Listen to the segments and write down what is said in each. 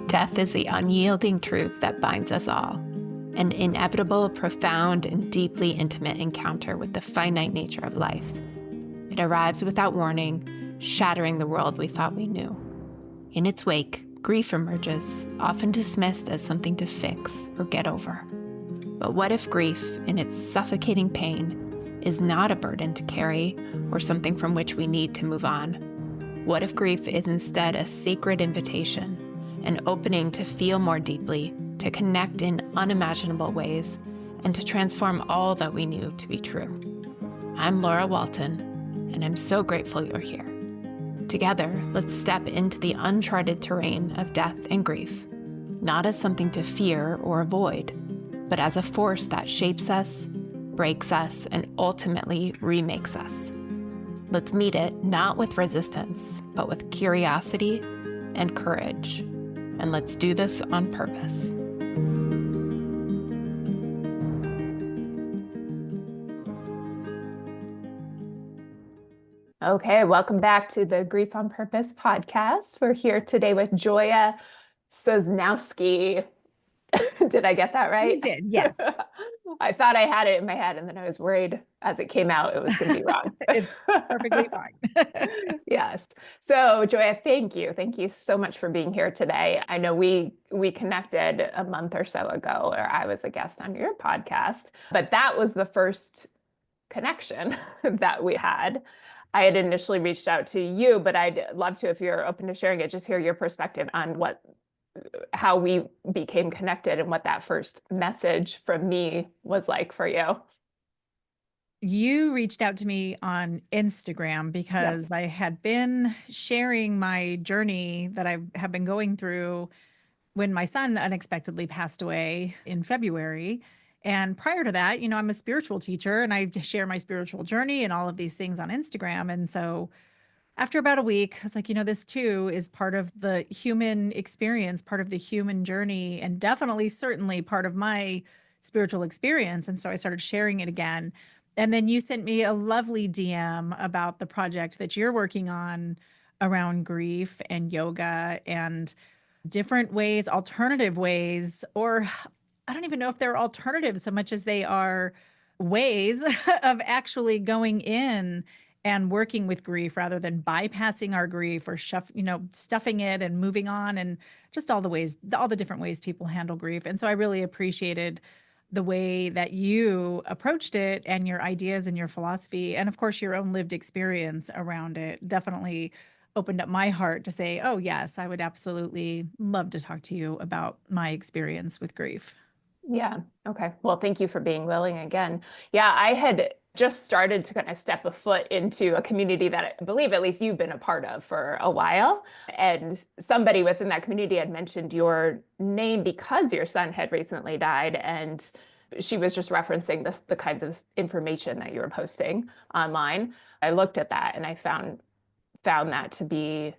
Death is the unyielding truth that binds us all, an inevitable, profound, and deeply intimate encounter with the finite nature of life. It arrives without warning, shattering the world we thought we knew. In its wake, grief emerges, often dismissed as something to fix or get over. But what if grief, in its suffocating pain, is not a burden to carry or something from which we need to move on? What if grief is instead a sacred invitation, an opening to feel more deeply, to connect in unimaginable ways, and to transform all that we knew to be true? I'm Laura Walton, and I'm so grateful you're here. Together, let's step into the uncharted terrain of death and grief, not as something to fear or avoid, but as a force that shapes us, breaks us, and ultimately remakes us. Let's meet it not with resistance, but with curiosity and courage. And let's do this on purpose. Okay, welcome back to the Grief on Purpose podcast. We're here today with Joya Sosnowski. Did I get that right? You did, yes. I thought I had it in my head, and then I was worried as it came out it was going to be wrong. It's perfectly fine. Yes. So, Joya, thank you. Thank you so much for being here today. I know we connected a month or so ago, or I was a guest on your podcast, but that was the first connection that we had. I had initially reached out to you, but I'd love to, if you're open to sharing it, just hear your perspective on how we became connected and what that first message from me was like for you. You reached out to me on Instagram because I had been sharing my journey that I have been going through when my son unexpectedly passed away in February. And prior to that, I'm a spiritual teacher and I share my spiritual journey and all of these things on Instagram. And so after about a week, I was like, this too is part of the human experience, part of the human journey, and definitely, certainly part of my spiritual experience. And so I started sharing it again. And then you sent me a lovely DM about the project that you're working on around grief and yoga and different ways, alternative ways, or I don't even know if they're alternatives so much as they are ways of actually going in and working with grief rather than bypassing our grief or stuffing it and moving on, and just all the different ways people handle grief. And so I really appreciated the way that you approached it and your ideas and your philosophy, and of course your own lived experience around it definitely opened up my heart to say, oh yes, I would absolutely love to talk to you about my experience with grief. Yeah. Okay. Well, thank you for being willing again. Yeah, I had just started to kind of step a foot into a community that I believe at least you've been a part of for a while. And somebody within that community had mentioned your name because your son had recently died. And she was just referencing the kinds of information that you were posting online. I looked at that and I found that to be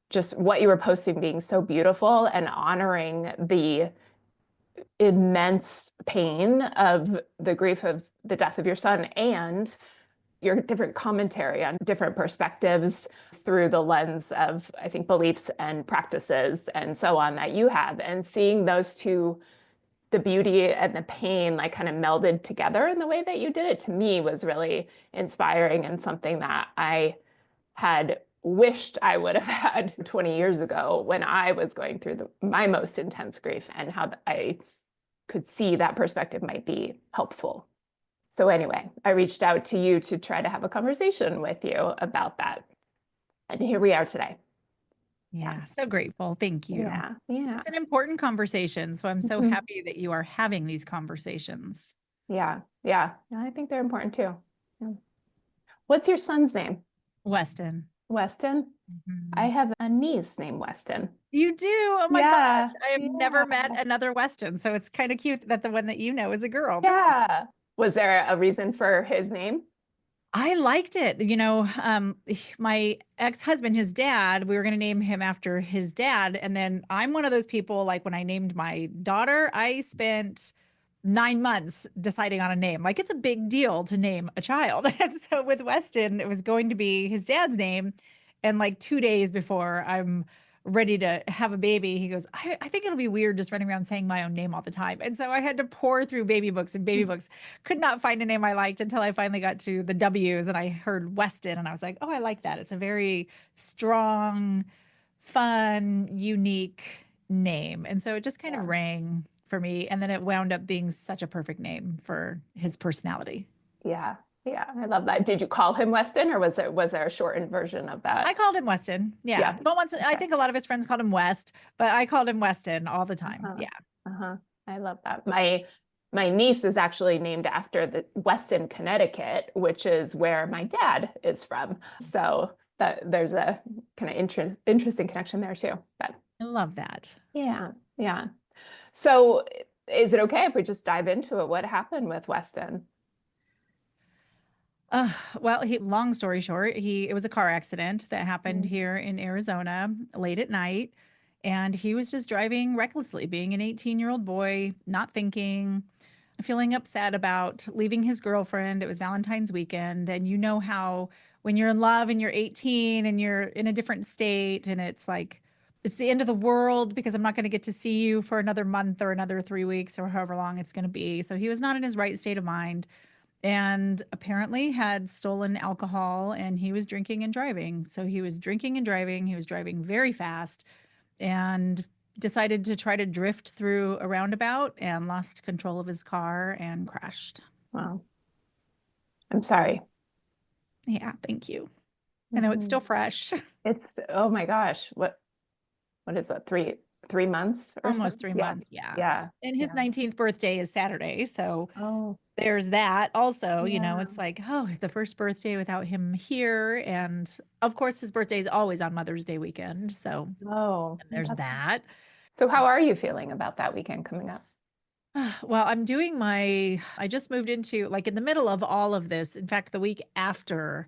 just what you were posting being so beautiful and honoring the immense pain of the grief of the death of your son and your different commentary on different perspectives through the lens of, I think, beliefs and practices and so on that you have. And seeing those two, the beauty and the pain, like kind of melded together in the way that you did it, to me was really inspiring and something that I had wished I would have had 20 years ago when I was going through my most intense grief, and how I could see that perspective might be helpful. So anyway, I reached out to you to try to have a conversation with you about that. And here we are today. Yeah, so grateful. Thank you. Yeah. It's an important conversation. So I'm so happy that you are having these conversations. Yeah. I think they're important too. Yeah. What's your son's name? Weston. Weston? I have a niece named Weston. You do? Oh my gosh. I have never met another Weston. So it's kind of cute that the one that you know is a girl. Yeah. Was there a reason for his name? I liked it. My ex-husband, his dad, we were going to name him after his dad. And then I'm one of those people, like when I named my daughter, I spent 9 months deciding on a name. Like, it's a big deal to name a child. And so with Weston, it was going to be his dad's name. And like 2 days before, I'm ready to have a baby, he goes, I think it'll be weird just running around saying my own name all the time. And so I had to pour through baby books and baby books. Could not find a name I liked until I finally got to the W's and I heard Weston and I was like, oh, I like that. It's a very strong, fun, unique name. And so it just kind of Yeah. rang for me. And then it wound up being such a perfect name for his personality. Yeah. Yeah. I love that. Did you call him Weston or was there a shortened version of I that? called him Weston. Yeah. Yeah. But once I Okay. think a lot of his friends called him West, but I called him Weston all the time. Uh-huh. Yeah. Uh-huh. I love that. My niece is actually named after the Weston, Connecticut, which is where my dad is from. So that there's a kind of interesting connection there too. But I love that. yeah, yeah. So is it okay if we just dive into it? What happened with Weston? Uh, well, long story short, it was a car accident that happened Mm. here in Arizona late at night. And he was just driving recklessly, being an 18-year-old boy, not thinking, feeling upset about leaving his girlfriend. It was Valentine's weekend. And you know how when you're in love and you're 18 and you're in a different state, and it's like, it's the end of the world because I'm not going to get to see you for another month or another 3 weeks or however long it's going to be. So he was not in his right state of mind and apparently had stolen alcohol and he was drinking and driving. So he was drinking and driving. He was driving very fast and decided to try to drift through a roundabout and lost control of his car and crashed. Well, I'm sorry. Yeah, thank you. I know it's Mhm. still fresh. It's, oh my gosh, what is that? Three months or so? Almost three Yeah. months. Yeah. Yeah. And his Yeah. 19th birthday is Saturday. So Oh, there's that. Also, yeah. it's like, oh, the first birthday without him here. And of course, his birthday is always on Mother's Day weekend. So, Oh, and there's that. so how are you feeling about that weekend coming up? Well, I just moved into like in the middle of all of this. In fact, the week after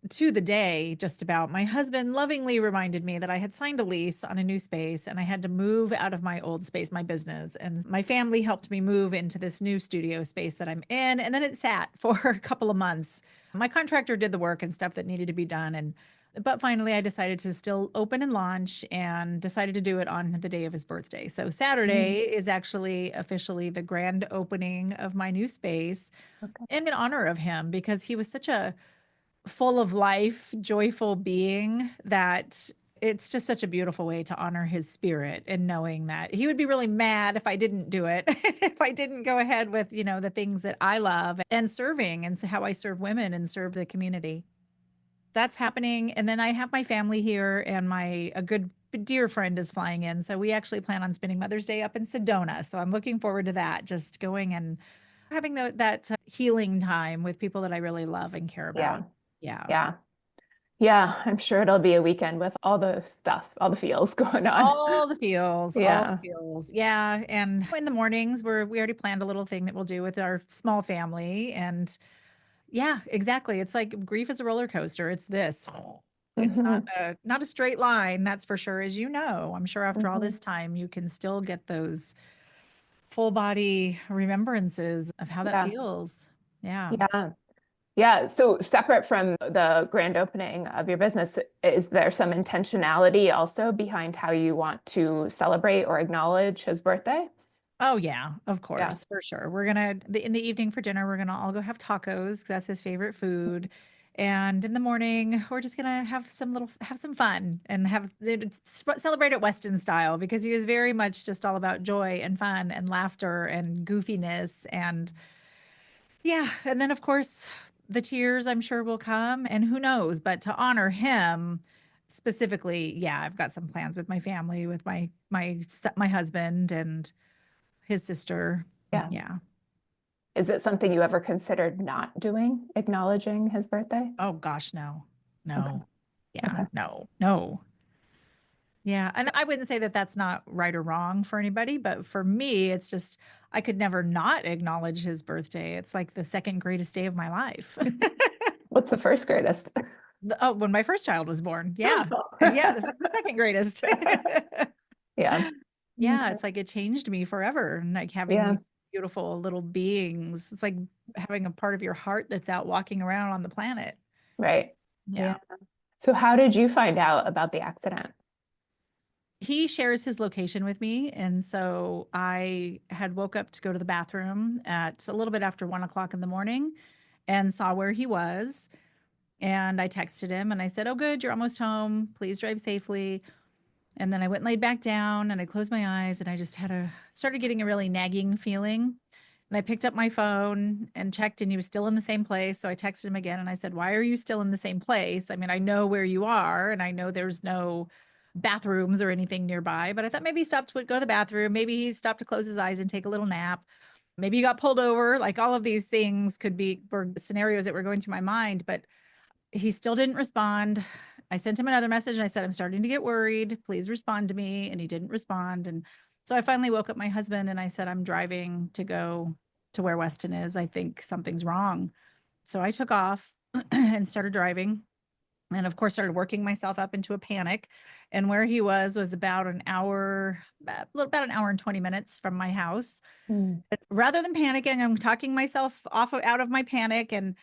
to the day, just about, my husband lovingly reminded me that I had signed a lease on a new space and I had to move out of my old space, my business. And my family helped me move into this new studio space that I'm in. And then it sat for a couple of months. My contractor did the work and stuff that needed to be done. But finally, I decided to still open and launch and decided to do it on the day of his birthday. So Mm, Saturday is actually officially the grand opening of my new space okay. and in honor of him because he was such a full of life, joyful being that it's just such a beautiful way to honor his spirit and knowing that he would be really mad if I didn't do it, if I didn't go ahead with, the things that I love and serving and how I serve women and serve the community. That's happening. And then I have my family here and a good dear friend is flying in. So we actually plan on spending Mother's Day up in Sedona. So I'm looking forward to that, just going and having that healing time with people that I really love and care about. Yeah. Yeah. Yeah. Yeah. I'm sure it'll be a weekend with all the stuff, all the feels going on. All the feels, all the Yeah. feels. Yeah. And in the mornings, we already planned a little thing that we'll do with our small family. And yeah, exactly. It's like grief is a roller coaster. It's this. It's Hmm. not a straight line, that's for sure. As you know, I'm sure after all Hmm. this time, you can still get those full body remembrances of how that Yeah. feels. Yeah. Yeah. Yeah. So separate from the grand opening of your business, is there some intentionality also behind how you want to celebrate or acknowledge his birthday? Oh yeah, of Yeah. course, for sure. We're gonna in the evening for dinner, we're gonna all go have tacos. 'Cause that's his favorite food. And in the morning, we're just gonna have some fun and celebrate it Weston style because he was very much just all about joy and fun and laughter and goofiness and yeah. And then of course the tears I'm sure will come and who knows, but to honor him specifically, yeah, I've got some plans with my family, with my husband and his sister. Yeah. Yeah. Is it something you ever considered not doing, acknowledging his birthday? Oh gosh, no. Okay. No. Yeah, Okay. no. No. Yeah, and I wouldn't say that that's not right or wrong for anybody, but for me, it's just I could never not acknowledge his birthday. It's like the second greatest day of my life. What's the first greatest? Oh, when my first child was born. Yeah. And yeah, this is the second greatest. Yeah. Yeah, Okay. it's like it changed me forever. And like having Yeah. these beautiful little beings. It's like having a part of your heart that's out walking around on the planet. Right. Yeah. Yeah. So how did you find out about the accident? he shares his location with me. And so I had woke up to go to the bathroom at a little bit after 1 o'clock in the morning and saw where he was. And I texted him and I said, "Oh, good, you're almost home. Please drive safely." And then I went and laid back down and I closed my eyes and I just started getting a really nagging feeling. And I picked up my phone and checked, and he was still in the same place. So I texted him again and I said, "Why are you still in the same place? I mean, I know where you are and I know there's no bathrooms or anything nearby, but I thought maybe he stopped to go to the bathroom. Maybe he stopped to close his eyes and take a little nap. Maybe he got pulled over." Like all of these things were scenarios that were going through my mind, but he still didn't respond. I sent him another message and I said, "I'm starting to get worried. Please respond to me." And he didn't respond. And so I finally woke up my husband and I said, "I'm driving to go to where Weston is. I think something's wrong." So I took off and started driving. And of course, started working myself up into a panic. And where he was about about an hour and 20 minutes from my house. Mm. Rather than panicking, I'm talking myself out of my panic, and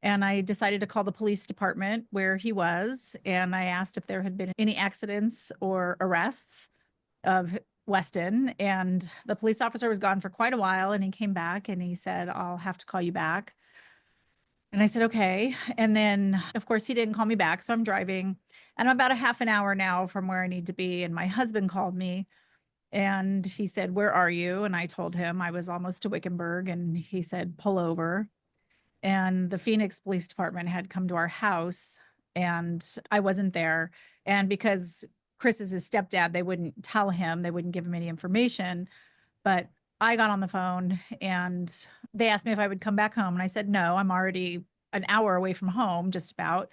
I decided to call the police department where he was. And I asked if there had been any accidents or arrests of Weston. And the police officer was gone for quite a while. And he came back and he said, "I'll have to call you back." And I said, "Okay." And then, of course, he didn't call me back. So I'm driving and I'm about a half an hour now from where I need to be. And my husband called me and he said, "Where are you?" And I told him I was almost to Wickenburg. And he said, "Pull over." And the Phoenix Police Department had come to our house and I wasn't there. And because Chris is his stepdad, they wouldn't tell him, they wouldn't give him any information. But I got on the phone and they asked me if I would come back home. And I said, "No, I'm already an hour away from home, just about."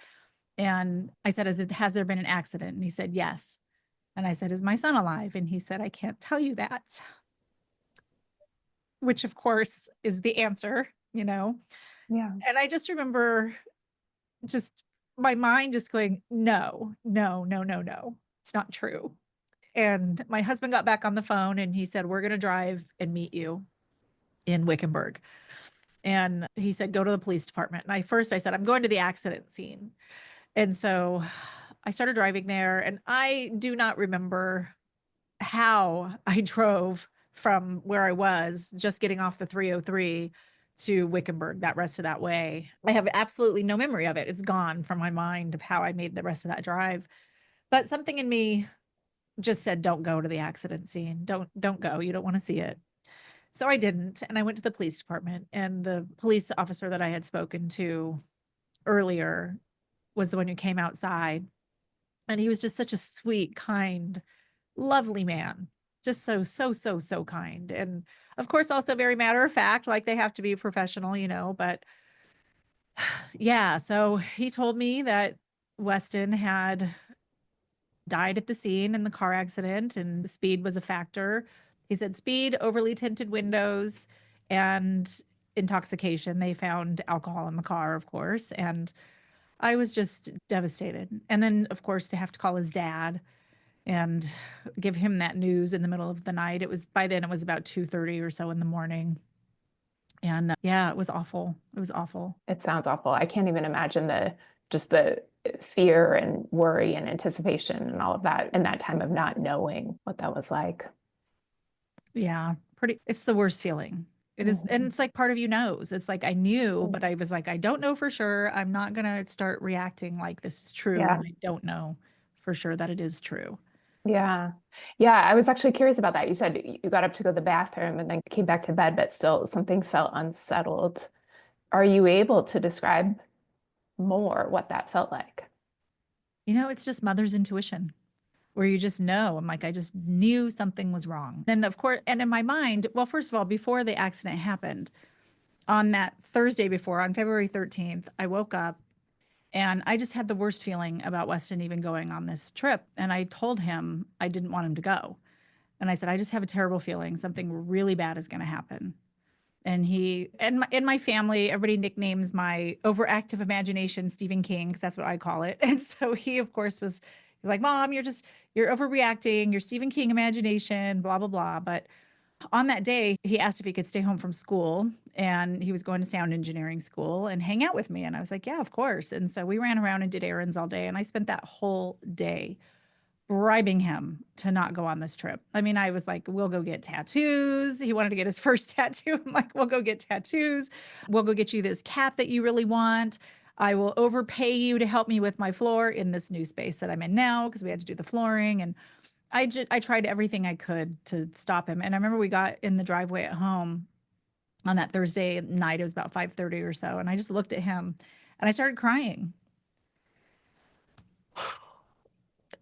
And I said, "Has there been an accident?" And he said, "Yes." And I said, "Is my son alive?" And he said, "I can't tell you that," which of course is the answer, you know? Yeah. And I just remember just my mind just going, "No, no, no, no, no. It's not true." And my husband got back on the phone and he said, "We're going to drive and meet you in Wickenburg." And he said, "Go to the police department." And I said, "I'm going to the accident scene." And so I started driving there and I do not remember how I drove from where I was just getting off the 303 to Wickenburg that rest of that way. I have absolutely no memory of it. It's gone from my mind of how I made the rest of that drive. But something in me just said, "Don't go to the accident scene. Don't go. You don't want to see it." So I didn't. And I went to the police department, and the police officer that I had spoken to earlier was the one who came outside. And he was just such a sweet, kind, lovely man. Just so, so, so, so kind. And of course, also very matter of fact, like they have to be professional, but yeah. So he told me that Weston had died at the scene in the car accident and speed was a factor. He said speed, overly tinted windows, and intoxication. They found alcohol in the car, of course. And I was just devastated. And then, of course, to have to call his dad and give him that news in the middle of the night. By then it was about 2:30 or so in the morning. And yeah, it was awful. It was awful. It sounds awful. I can't even imagine the fear and worry and anticipation and all of that in that time of not knowing what that was like. Yeah, it's the worst feeling. It is, and it's like part of you knows. It's like I knew, but I was like, I don't know for sure. I'm not gonna start reacting like this is true Yeah. when I don't know for sure that it is true. Yeah. Yeah. I was actually curious about that. You said you got up to go to the bathroom and then came back to bed, but still something felt unsettled. Are you able to describe more what that felt like? It's just mother's intuition where you just know. I'm like, I just knew something was wrong. Then, of course, and in my mind, well, first of all, before the accident happened, on that Thursday before, on February 13th, I woke up and I just had the worst feeling about Weston even going on this trip. And I told him I didn't want him to go. And I said, "I just have a terrible feeling something really bad is going to happen." And in my family, everybody nicknames my overactive imagination Stephen King, because that's what I call it. And so he, of course, he's like, "Mom, you're overreacting, your Stephen King imagination, blah, blah, blah." But on that day, he asked if he could stay home from school, and he was going to sound engineering school and hang out with me. And I was like, "Yeah, of course." And so we ran around and did errands all day. And I spent that whole day bribing him to not go on this trip. I mean, I was like, we'll go get tattoos. He wanted to get his first tattoo. I'm like, we'll go get tattoos. We'll go get you this cat that you really want. I will overpay you to help me with my floor in this new space that I'm in now because we had to do the flooring. And I tried everything I could to stop him. And I remember we got in the driveway at home on that Thursday night. It was about 5:30 or so. And I just looked at him and I started crying.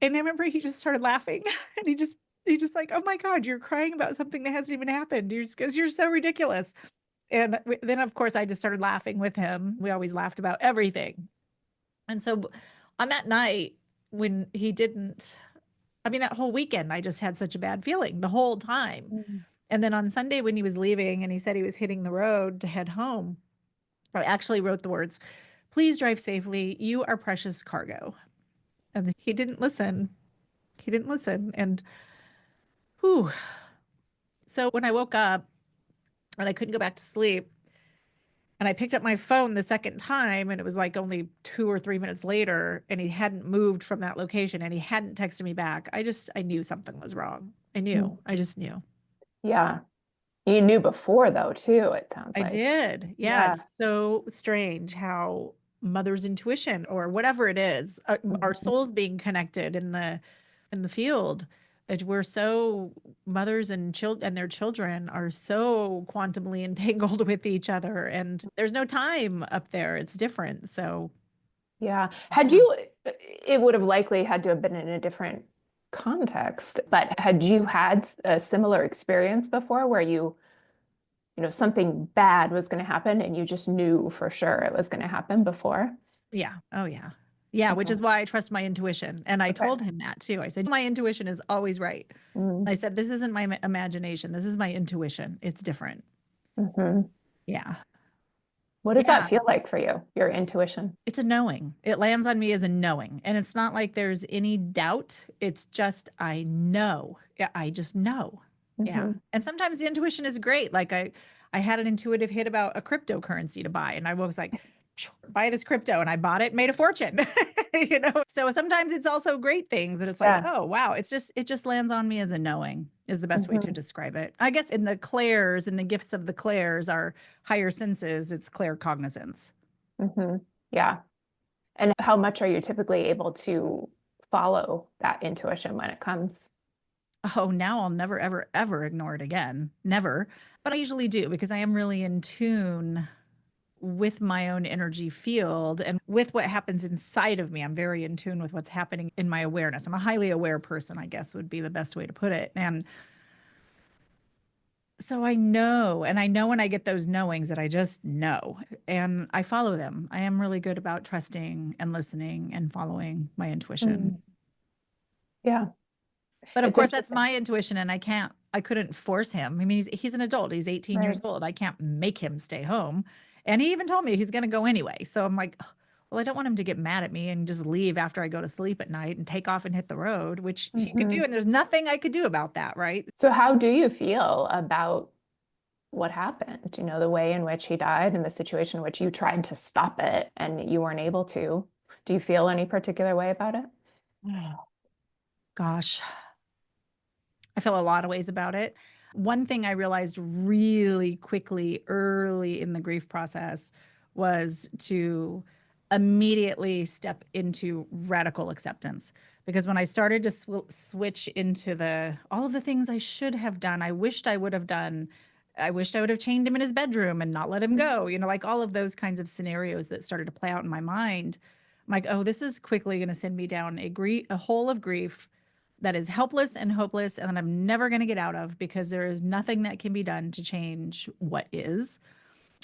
And I remember he just started laughing and he just like, oh my God, you're crying about something that hasn't even happened. You're just because you're so ridiculous. And then of course I just started laughing with him. We always laughed about everything. And so on that night when he didn't, I mean, that whole weekend, I just had such a bad feeling the whole time. Mm. And then on Sunday when he was leaving and he said he was hitting the road to head home, I actually wrote the words, please drive safely. You are precious cargo. And he didn't listen. He didn't listen. And whew. So when I woke up and I couldn't go back to sleep, and I picked up my phone the second time, and it was like only 2 or 3 minutes later, and he hadn't moved from that location and he hadn't texted me back. I knew something was wrong. I Mm. knew. I just knew. Yeah. You knew before though, too, it sounds I like. did. Yeah, Yeah. it's so strange how mother's intuition or whatever it is, our Mhm. souls being connected in the field, that we're so mothers and children and their children are so quantumly entangled with each other, and there's no time up there. It's different. So, Yeah. Had yeah. you, it would have likely had to have been in a different context, but had you had a similar experience before where something bad was going to happen and you just knew for sure it was going to happen before? Yeah. Oh, yeah. Yeah, which Okay. is why I trust my intuition. And I Okay. told him that too. I said, my intuition is always right. Mm. I said, this isn't my imagination. This is my intuition. It's different. Mhm. Yeah. What does that Yeah. feel like for you, your intuition? It's a knowing. It lands on me as a knowing. And it's not like there's any doubt. It's just, I know. Yeah. I just know. Yeah. Hmm. And sometimes the intuition is great. Like I had an intuitive hit about a cryptocurrency to buy. And I was like, buy this crypto. And I bought it, and made a fortune. So sometimes it's also great things. And it's like, Yeah. oh, wow. It just lands on me as a knowing is the best way to Hmm. describe it. I guess in the clairs and the gifts of the clairs are higher senses. It's claircognizance. Hmm. Yeah. And how much are you typically able to follow that intuition when it comes? Oh, now I'll never, ever, ever ignore it again. Never. But I usually do because I am really in tune with my own energy field and with what happens inside of me. I'm very in tune with what's happening in my awareness. I'm a highly aware person, I guess would be the best way to put it. And so I know, and I know when I get those knowings that I just know and I follow them. I am really good about trusting and listening and following my intuition. Mm. Yeah. But of It's course, that's interesting. my intuition, and I couldn't force him. I mean, he's an adult. He's 18 years Right. old. I can't make him stay home. And he even told me he's going to go anyway. So I'm like, "Ugh, well, I don't want him to get mad at me and just leave after I go to sleep at night and take off and hit the road, which he could Hmm. do. And there's nothing I could do about that, right? So how do you feel about what happened? The way in which he died and the situation in which you tried to stop it and you weren't able to. Do you feel any particular way about it? Oh, gosh, I feel a lot of ways about it. One thing I realized really quickly early in the grief process was to immediately step into radical acceptance. Because when I started to switch into all of the things I should have done, I wished I would have done. I wished I would have chained him in his bedroom and not let him go. Like all of those kinds of scenarios that started to play out in my mind. I'm like, oh, this is quickly going to send me down a hole of grief that is helpless and hopeless and that I'm never going to get out of because there is nothing that can be done to change what is.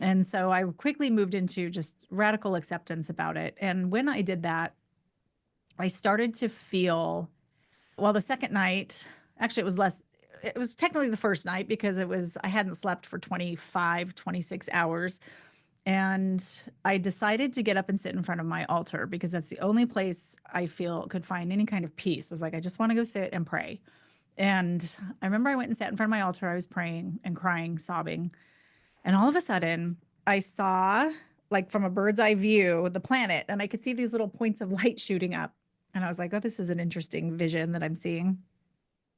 And so I quickly moved into just radical acceptance about it. And when I did that, I started to feel, well, the second night, actually, it was technically the first night because I hadn't slept for 25, 26 hours. And I decided to get up and sit in front of my altar because that's the only place I feel could find any kind of peace. Was like, I just want to go sit and pray. And I remember I went and sat in front of my altar. I was praying and crying, sobbing. And all of a sudden, I saw, like from a bird's eye view, the planet, and I could see these little points of light shooting up. And I was like, oh, this is an interesting vision that I'm seeing.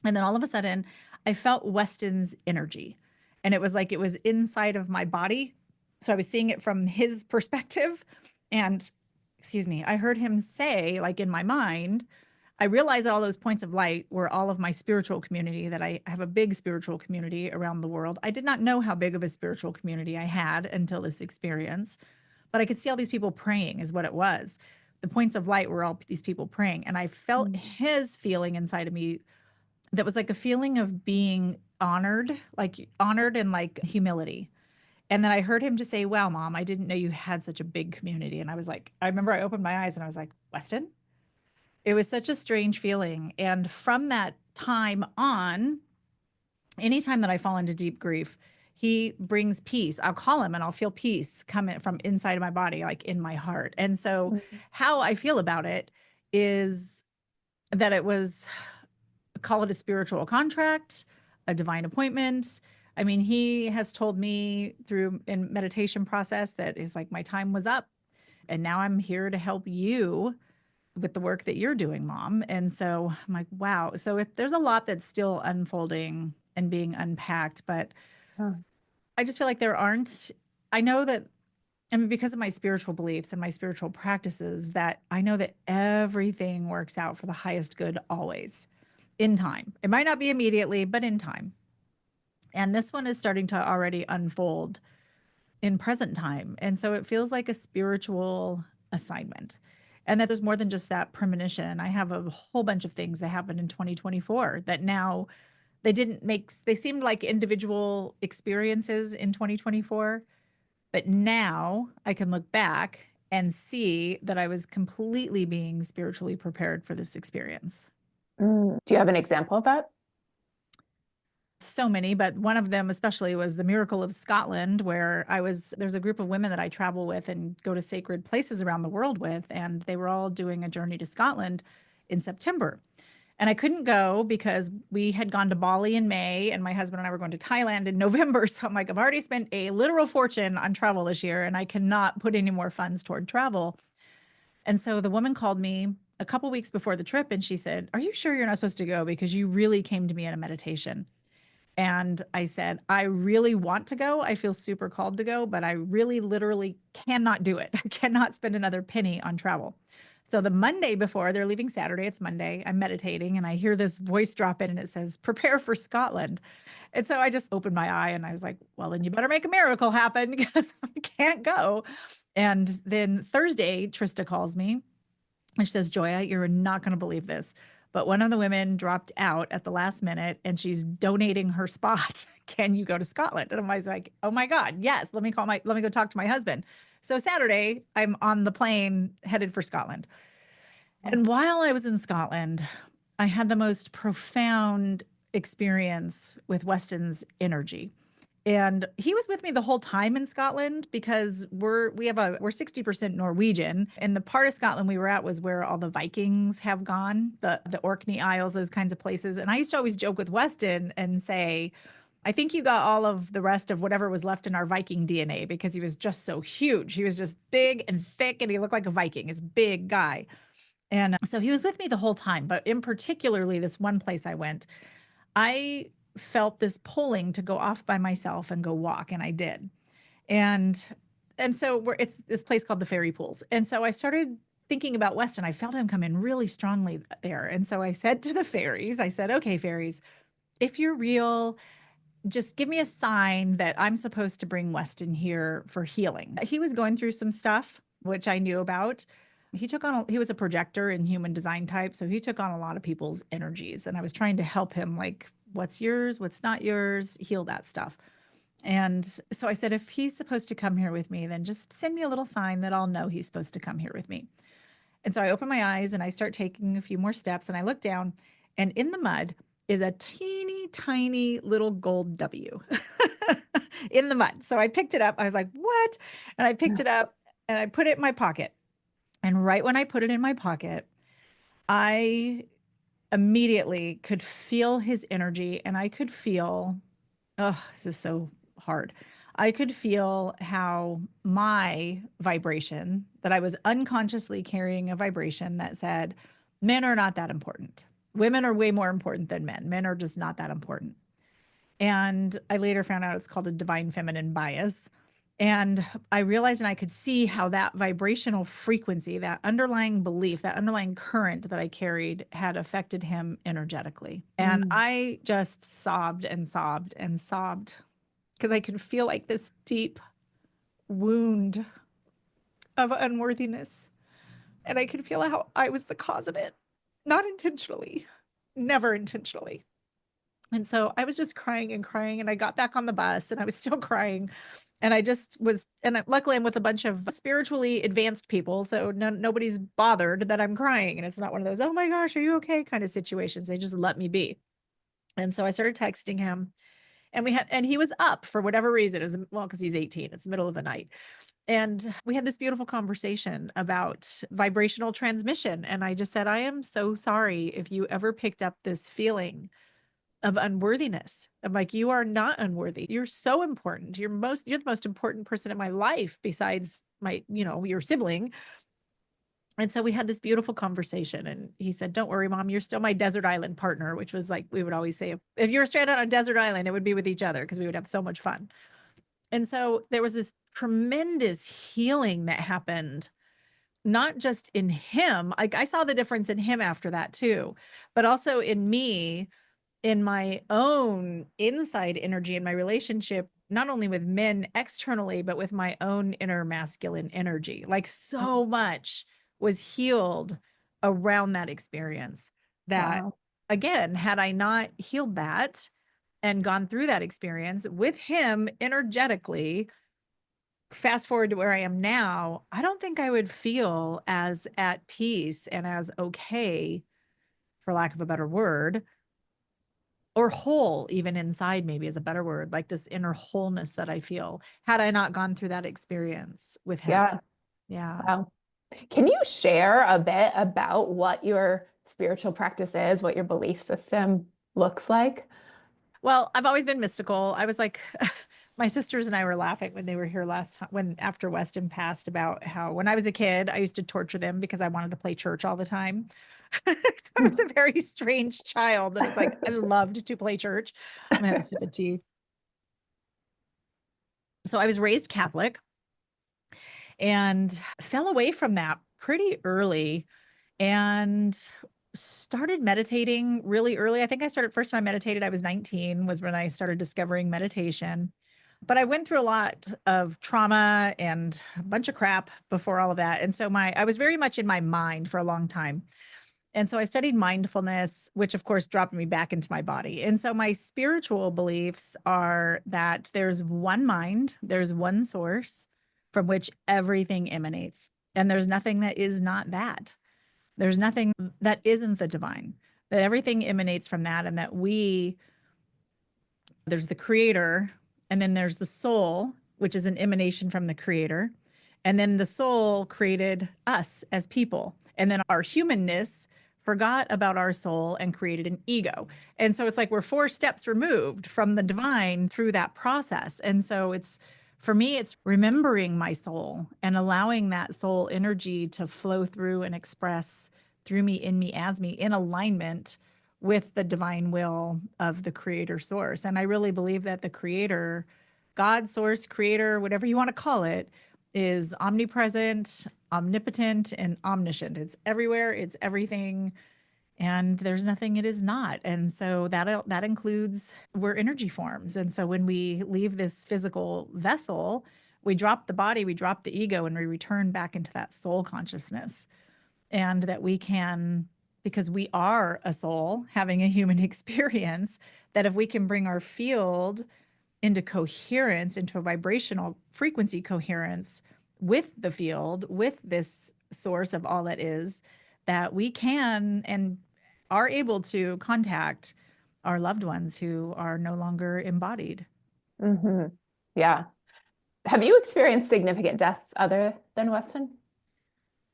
And then all of a sudden, I felt Weston's energy. And it was like it was inside of my body. So I was seeing it from his perspective. And excuse me, I heard him say, like in my mind, I realized that all those points of light were all of my spiritual community, that I have a big spiritual community around the world. I did not know how big of a spiritual community I had until this experience, but I could see all these people praying, is what it was. The points of light were all these people praying. And I felt Mm. his feeling inside of me that was like a feeling of being honored, like honored and like humility. And then I heard him just say, wow, mom, I didn't know you had such a big community. And I was like, I remember I opened my eyes and I was like, Weston? It was such a strange feeling. And from that time on, anytime that I fall into deep grief, he brings peace. I'll call him and I'll feel peace coming from inside of my body, like in my heart. And so, Mm. how I feel about it is that it was, call it a spiritual contract, a divine appointment. I mean, he has told me through in meditation process that is like my time was up and now I'm here to help you with the work that you're doing, mom. And so I'm like, wow. So there's a lot that's still unfolding and being unpacked, but Huh. I just feel like there aren't, I know that, I mean, because of my spiritual beliefs and my spiritual practices, that I know that everything works out for the highest good always in time. It might not be immediately, but in time. And this one is starting to already unfold in present time. And so it feels like a spiritual assignment. And that there's more than just that premonition. I have a whole bunch of things that happened in 2024 that now they seemed like individual experiences in 2024. But now I can look back and see that I was completely being spiritually prepared for this experience. Do you have an example of that? So many, but one of them especially was the miracle of Scotland, where there's a group of women that I travel with and go to sacred places around the world with, and they were all doing a journey to Scotland in September. And I couldn't go because we had gone to Bali in May and my husband and I were going to Thailand in November. So I'm like, I've already spent a literal fortune on travel this year and I cannot put any more funds toward travel. And so the woman called me a couple weeks before the trip and she said, are you sure you're not supposed to go? Because you really came to me in a meditation. And I said, I really want to go. I feel super called to go, but I really literally cannot do it. I cannot spend another penny on travel. So the Monday before, they're leaving Saturday, it's Monday, I'm meditating and I hear this voice drop in and it says, prepare for Scotland. And so I just opened my eye and I was like, well, then you better make a miracle happen because I can't go. And then Thursday, Trista calls me and she says, Joya, you're not going to believe this. But one of the women dropped out at the last minute and she's donating her spot. Can you go to Scotland? And I was like, oh my God, yes. Let me go talk to my husband. So Saturday, I'm on the plane headed for Scotland. And while I was in Scotland, I had the most profound experience with Weston's energy. And he was with me the whole time in Scotland because we're 60% Norwegian. And the part of Scotland we were at was where all the Vikings have gone, the Orkney Isles, those kinds of places. And I used to always joke with Weston and say, I think you got all of the rest of whatever was left in our Viking DNA because he was just so huge. He was just big and thick and he looked like a Viking, this big guy. And so he was with me the whole time. But in particularly this one place I went, I felt this pulling to go off by myself and go walk, and I did. And so it's this place called the Fairy Pools. And so I started thinking about Weston. I felt him come in really strongly there. And so I said to the fairies, I said, okay, fairies, if you're real, just give me a sign that I'm supposed to bring Weston here for healing. He was going through some stuff, which I knew about. He was a projector in human design type. So he took on a lot of people's energies. And I was trying to help him, like, what's yours, what's not yours, heal that stuff. And so I said, if he's supposed to come here with me, then just send me a little sign that I'll know he's supposed to come here with me. And so I open my eyes and I start taking a few more steps and I look down, and in the mud is a teeny tiny little gold W in the mud. So I picked it up. I was like, what? And I picked it up and I put it in my pocket. And right when I put it in my pocket, I immediately could feel his energy and I could feel, oh, this is so hard. I could feel how my vibration, that I was unconsciously carrying a vibration that said, Men are not that important. Women are way more important than men. Men are just not that important. And I later found out it's called a divine feminine bias. And I realized and I could see how that vibrational frequency, that underlying belief, that underlying current that I carried had affected him energetically. And Mm. I just sobbed and sobbed and sobbed because I could feel like this deep wound of unworthiness. And I could feel how I was the cause of it, not intentionally, never intentionally. And so I was just crying and crying. And I got back on the bus and I was still crying. And I just was, and luckily I'm with a bunch of spiritually advanced people. So nobody's bothered that I'm crying. And it's not one of those, oh my gosh, are you okay kind of situations. They just let me be. And so I started texting him and and he was up for whatever reason. It was, well, because he's 18, it's the middle of the night. And we had this beautiful conversation about vibrational transmission. And I just said, I am so sorry if you ever picked up this feeling of unworthiness. I'm like, you are not unworthy. You're so important. You're the most important person in my life besides my, your sibling. And so we had this beautiful conversation and he said, don't worry, mom, you're still my desert island partner, which was like, we would always say, if you're stranded on a desert island, it would be with each other because we would have so much fun. And so there was this tremendous healing that happened, not just in him. I saw the difference in him after that too, but also in me, in my own inside energy in my relationship, not only with men externally, but with my own inner masculine energy. Like so much was healed around that experience that, Wow. again, had I not healed that and gone through that experience with him energetically, fast forward to where I am now, I don't think I would feel as at peace and as okay, for lack of a better word, or whole, even inside, maybe is a better word, like this inner wholeness that I feel had I not gone through that experience with him. Yeah. Yeah. Wow. Can you share a bit about what your spiritual practice is, what your belief system looks like? Well, I've always been mystical. I was like, my sisters and I were laughing when they were here last time, when after Weston passed, about how when I was a kid, I used to torture them because I wanted to play church all the time. So I was a very strange child that was like, I loved to play church. I'm gonna have a sip of tea. So I was raised Catholic and fell away from that pretty early and started meditating really early. I think I started first time I meditated, I was 19, was when I started discovering meditation. But I went through a lot of trauma and a bunch of crap before all of that. And so I was very much in my mind for a long time. And so I studied mindfulness, which of course dropped me back into my body. And so my spiritual beliefs are that there's one mind, there's one source from which everything emanates. And there's nothing that is not that. There's nothing that isn't the divine, that everything emanates from that, and that there's the creator, and then there's the soul, which is an emanation from the creator. And then the soul created us as people. And then our humanness forgot about our soul and created an ego. And so it's like we're 4 steps removed from the divine through that process. And so for me, it's remembering my soul and allowing that soul energy to flow through and express through me, in me, as me, in alignment with the divine will of the creator source. And I really believe that the creator, God, source, creator, whatever you want to call it, is omnipresent, omnipotent, and omniscient. It's everywhere, it's everything, and there's nothing it is not. And so that includes we're energy forms. And so when we leave this physical vessel, we drop the body, we drop the ego, and we return back into that soul consciousness. And that we can, because we are a soul having a human experience, that if we can bring our field into coherence, into a vibrational frequency coherence with the field, with this source of all that is, that we can and are able to contact our loved ones who are no longer embodied. Hmm. Yeah. Have you experienced significant deaths other than Weston?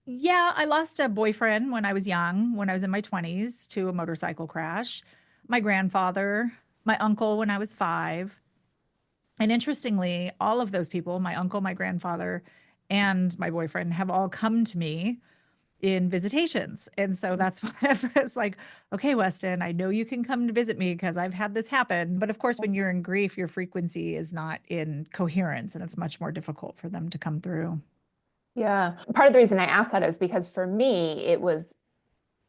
Yeah, I lost a boyfriend when I was young, when I was in my 20s, to a motorcycle crash. My grandfather, my uncle when I was 5. And interestingly, all of those people, my uncle, my grandfather, and my boyfriend, have all come to me in visitations. And so that's why I was like, okay, Weston, I know you can come to visit me because I've had this happen. But of course, when you're in grief, your frequency is not in coherence and it's much more difficult for them to come through. Yeah. Part of the reason I asked that is because for me, it was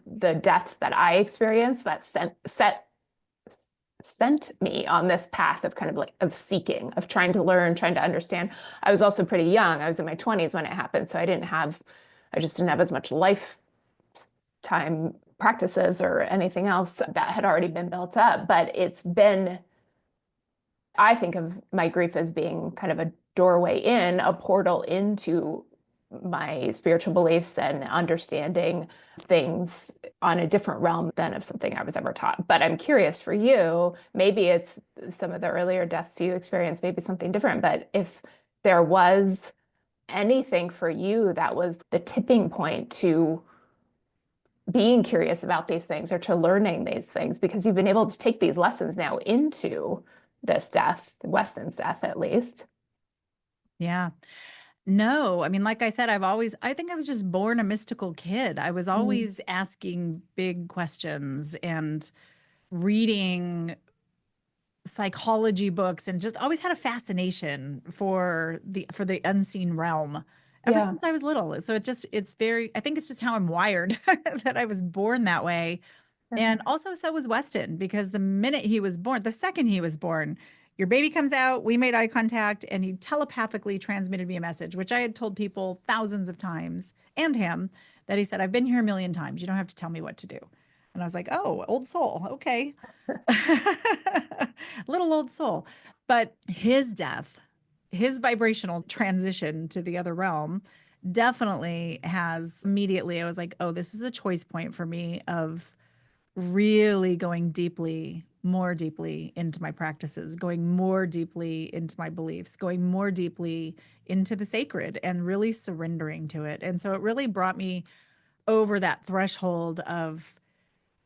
the deaths that I experienced that sent me on this path of kind of like of seeking, of trying to learn, trying to understand. I was also pretty young. I was in my 20s when it happened, so I just didn't have as much lifetime practices or anything else that had already been built up. But I think of my grief as being kind of a doorway in, a portal into my spiritual beliefs and understanding things on a different realm than of something I was ever taught. But I'm curious for you, maybe it's some of the earlier deaths you experienced, maybe something different. But if there was anything for you that was the tipping point to being curious about these things or to learning these things, because you've been able to take these lessons now into this death, Weston's death at least. Yeah. No, I mean, like I said, I think I was just born a mystical kid. I was Mm. always asking big questions and reading psychology books and just always had a fascination for the unseen realm ever Yeah. since I was little. So it's very, I think it's just how I'm wired that I was born that way. And also, so was Weston, because the minute he was born, the second he was born, your baby comes out, we made eye contact, and he telepathically transmitted me a message, which I had told people thousands of times and him that he said, I've been here a million times. You don't have to tell me what to do. And I was like, oh, old soul. Okay. Little old soul. But his death, his vibrational transition to the other realm definitely has immediately, I was like, oh, this is a choice point for me of really going deeply, more deeply into my practices, going more deeply into my beliefs, going more deeply into the sacred and really surrendering to it. And so it really brought me over that threshold of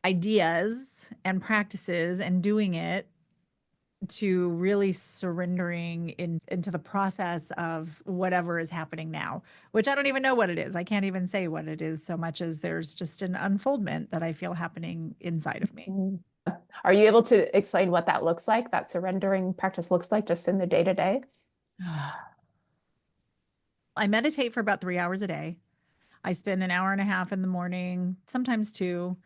ideas and practices and doing it to really surrendering into the process of whatever is happening now, which I don't even know what it is. I can't even say what it is so much as there's just an unfoldment that I feel happening inside of me. Mm. Are you able to explain what that looks like, that surrendering practice looks like just in the day to day? I meditate for about 3 hours a day. I spend an hour and a half in the morning, sometimes two,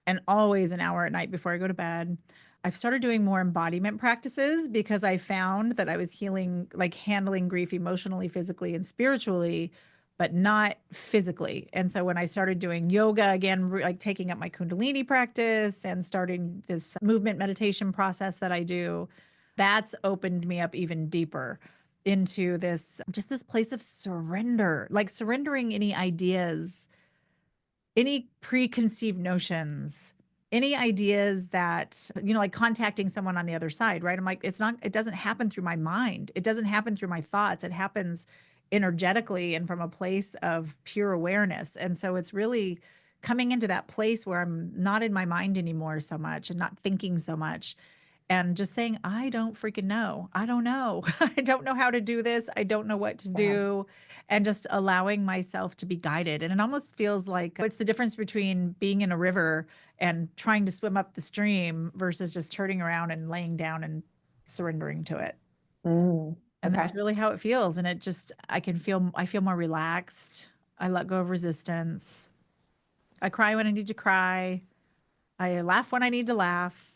and always an hour at night before I go to bed. I've started doing more embodiment practices because I found that I was healing, like handling grief emotionally, physically, and spiritually, but not physically. And so when I started doing yoga again, like taking up my Kundalini practice and starting this movement meditation process that I do, that's opened me up even deeper into this, just this place of surrender, like surrendering any ideas, any preconceived notions, any ideas that, like contacting someone on the other side, right? I'm like, it doesn't happen through my mind. It doesn't happen through my thoughts. It happens energetically and from a place of pure awareness. And so it's really coming into that place where I'm not in my mind anymore so much and not thinking so much and just saying, I don't freaking know. I don't know. I don't know how to do this. I don't know what to Yeah. do. And just allowing myself to be guided. And it almost feels like it's the difference between being in a river and trying to swim up the stream versus just turning around and laying down and surrendering to it. Mm. And Okay. that's really how it feels. And I feel more relaxed. I let go of resistance. I cry when I need to cry. I laugh when I need to laugh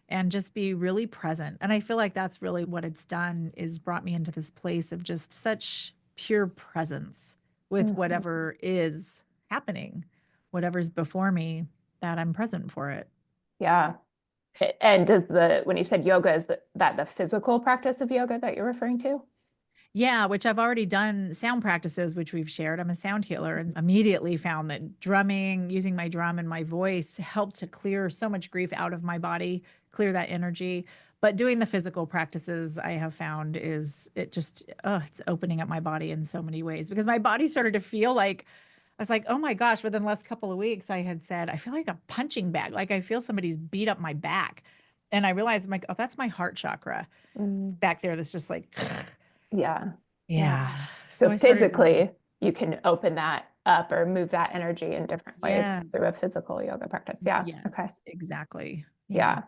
and just be really present. And I feel like that's really what it's done is brought me into this place of just such pure presence with Mhm. whatever is happening, whatever's before me, that I'm present for it. Yeah. And when you said yoga, is that the physical practice of yoga that you're referring to? Yeah, which I've already done sound practices, which we've shared. I'm a sound healer and immediately found that drumming, using my drum and my voice helped to clear so much grief out of my body, clear that energy. But doing the physical practices I have found it's opening up my body in so many ways because my body started to feel like, I was like, oh my gosh, within the last couple of weeks, I had said, I feel like a punching bag. Like I feel somebody's beat up my back. And I realized I'm like, oh, that's my heart chakra Mm. back there. That's just like, Yeah. Yeah. yeah. So So I started doing physically, you can open that up or move that energy in different ways through a Yes. physical yoga practice. Yeah. Okay. Yes, exactly. Yeah. Yeah.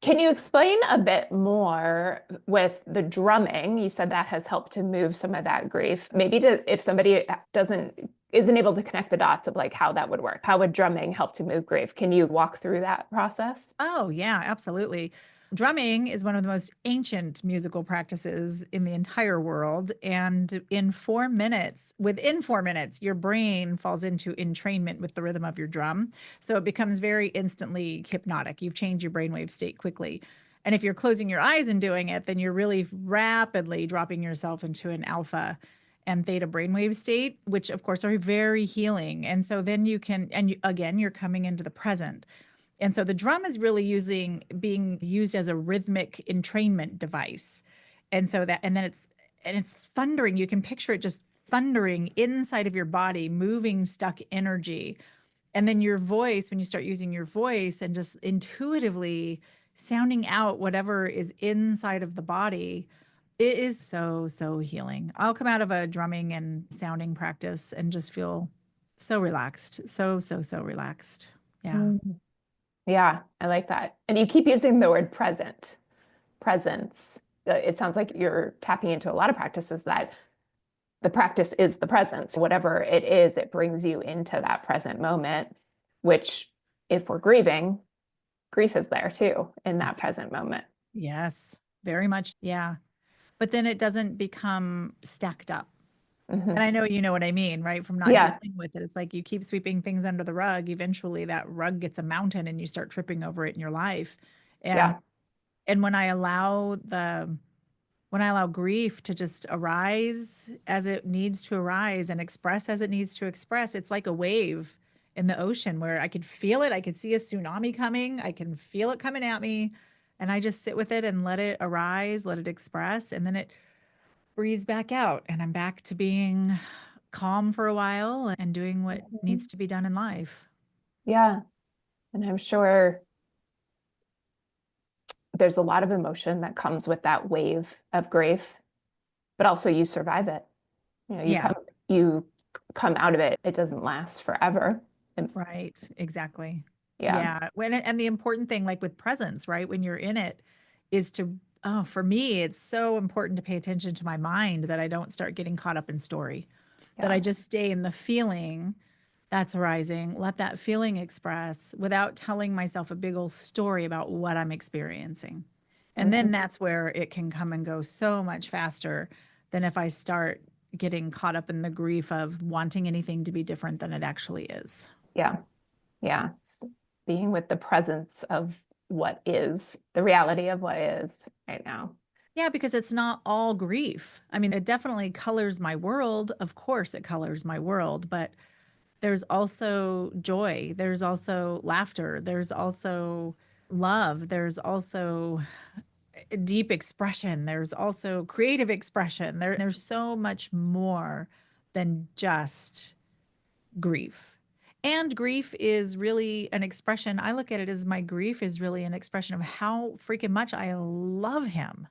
Can you explain a bit more with the drumming? You said that has helped to move some of that grief. Maybe if somebody isn't able to connect the dots of like how that would work, how would drumming help to move grief? Can you walk through that process? Oh, yeah, absolutely. Drumming is one of the most ancient musical practices in the entire world. And within 4 minutes, your brain falls into entrainment with the rhythm of your drum. So it becomes very instantly hypnotic. You've changed your brainwave state quickly. And if you're closing your eyes and doing it, then you're really rapidly dropping yourself into an alpha and theta brainwave state, which of course are very healing. And so then again, you're coming into the present. And so the drum is really being used as a rhythmic entrainment device. And then it's thundering. You can picture it just thundering inside of your body, moving stuck energy. And then your voice, when you start using your voice and just intuitively sounding out whatever is inside of the body, it is so, so healing. I'll come out of a drumming and sounding practice and just feel so relaxed. So, so, so relaxed. Yeah. Mm. Yeah, I like that. And you keep using the word presence. It sounds like you're tapping into a lot of practices that the practice is the presence. Whatever it is, it brings you into that present moment, which if we're grieving, grief is there too in that present moment. Yes, very much. Yeah. But then it doesn't become stacked up. And Hmm. I know you know what I mean, right? From not Yeah, dealing with it. It's like you keep sweeping things under the rug. Eventually that rug gets a mountain and you start tripping over it in your life. And yeah. and when I allow grief to just arise as it needs to arise and express as it needs to express, it's like a wave in the ocean where I could feel it. I could see a tsunami coming. I can feel it coming at me. And I just sit with it and let it arise, let it express, and then it breathes back out. And I'm back to being calm for a while and doing what Mhm. needs to be done in life. Yeah. And I'm sure there's a lot of emotion that comes with that wave of grief, but also you survive it. You know, Yeah. you come out of it. It doesn't last forever. And Right. Exactly. yeah. Yeah. And the important thing, like with presence, right? When you're in it, is for me, it's so important to pay attention to my mind that I don't start getting caught up in story, that I Yeah. just stay in the feeling that's arising, let that feeling express without telling myself a big old story about what I'm experiencing. And then Mhm. that's where it can come and go so much faster than if I start getting caught up in the grief of wanting anything to be different than it actually is. Yeah. Yeah. Being with the presence of what is, the reality of what is right now. Yeah, because it's not all grief. I mean, it definitely colors my world. Of course, it colors my world, but there's also joy. There's also laughter. There's also love. There's also deep expression. There's also creative expression. There's so much more than just grief. And grief is really an expression. I look at it as my grief is really an expression of how freaking much I love him.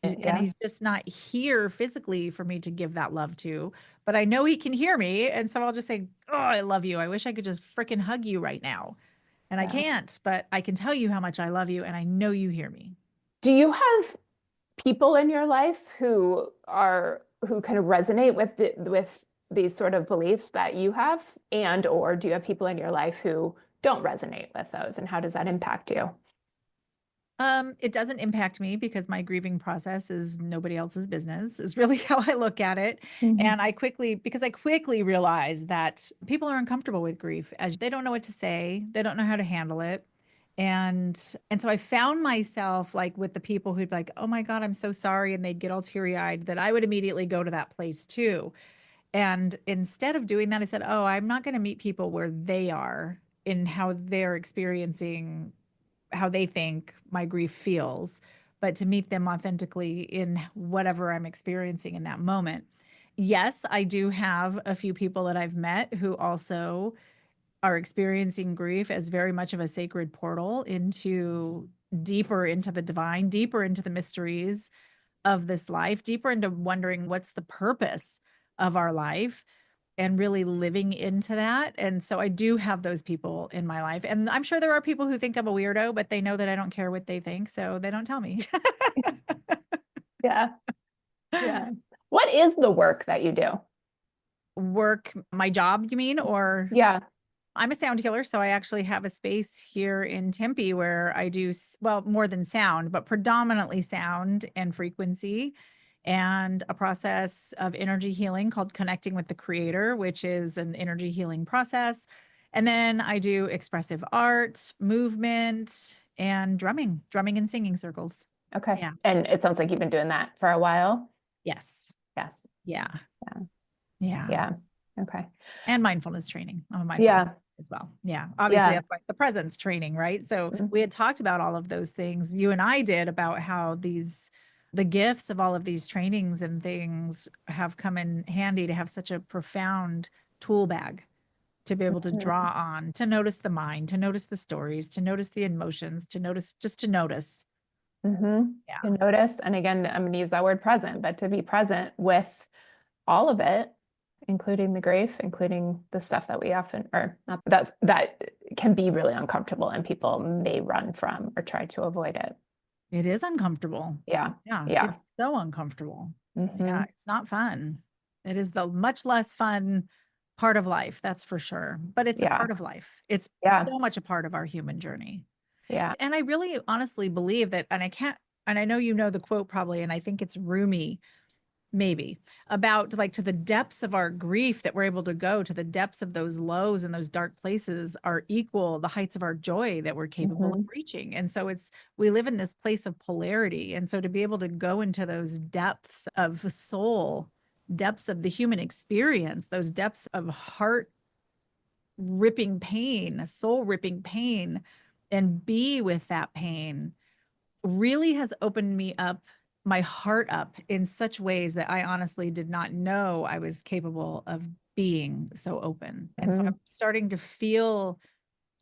And Yeah. he's just not here physically for me to give that love to, but I know he can hear me. And so I'll just say, "Oh, I love you. I wish I could just freaking hug you right now." And I Yeah. can't, but I can tell you how much I love you and I know you hear me. Do you have people in your life who kind of resonate with these sort of beliefs that you have, and or do you have people in your life who don't resonate with those, and how does that impact you? It doesn't impact me because my grieving process is nobody else's business, is really how I look at it. Mhm. And because I quickly realized that people are uncomfortable with grief as they don't know what to say, they don't know how to handle it. And so I found myself like with the people who'd be like, "Oh my God, I'm so sorry," and they'd get all teary-eyed, that I would immediately go to that place too. And instead of doing that, I said, "Oh, I'm not going to meet people where they are in how they're experiencing how they think my grief feels, but to meet them authentically in whatever I'm experiencing in that moment." Yes, I do have a few people that I've met who also are experiencing grief as very much of a sacred portal into deeper into the divine, deeper into the mysteries of this life, deeper into wondering what's the purpose of our life. and really living into that. And so I do have those people in my life. And I'm sure there are people who think I'm a weirdo, but they know that I don't care what they think, so they don't tell me. Yeah. Yeah. What is the work that you do? Work, my job, you mean? Or Yeah. I'm a sound healer, so I actually have a space here in Tempe where I do, well, more than sound, but predominantly sound and frequency, and a process of energy healing called Connecting with the Creator, which is an energy healing process. And then I do expressive art, movement, and drumming and singing circles. Okay. Yeah. And it sounds like you've been doing that for a while. Yes. Yes. Yeah. Yeah. Yeah. Yeah. Okay. And mindfulness training. I'm a mindfulness Yeah. as well. Yeah. Obviously, Yeah. that's why the presence training, right? So Mhm. we had talked about all of those things. You and I did about how the gifts of all of these trainings and things have come in handy to have such a profound tool bag to be able to Mhm. draw on, to notice the mind, to notice the stories, to notice the emotions, to notice, just to notice. Mhm. Yeah. To notice, and again, I'm going to use that word present, but to be present with all of it, including the grief, including the stuff that we often, or not, that can be really uncomfortable and people may run from or try to avoid it. It is uncomfortable. Yeah. Yeah. Yeah. It's so uncomfortable. Yeah. Hmm. It's not fun. It is the much less fun part of life, that's for sure. But it's a Yeah. part of life. It's Yeah. so much a part of our human journey. Yeah. And I really honestly believe that, and I can't, and I know you know the quote probably, and I think it's Rumi, maybe, about like to the depths of our grief that we're able to go, to the depths of those lows and those dark places are equal the heights of our joy that we're capable of Hmm. reaching. And so we live in this place of polarity. And so to be able to go into those depths of soul, depths of the human experience, those depths of heart ripping pain, soul ripping pain, and be with that pain really has opened me up, my heart up in such ways that I honestly did not know I was capable of being so open. And so I'm Hmm. starting to feel,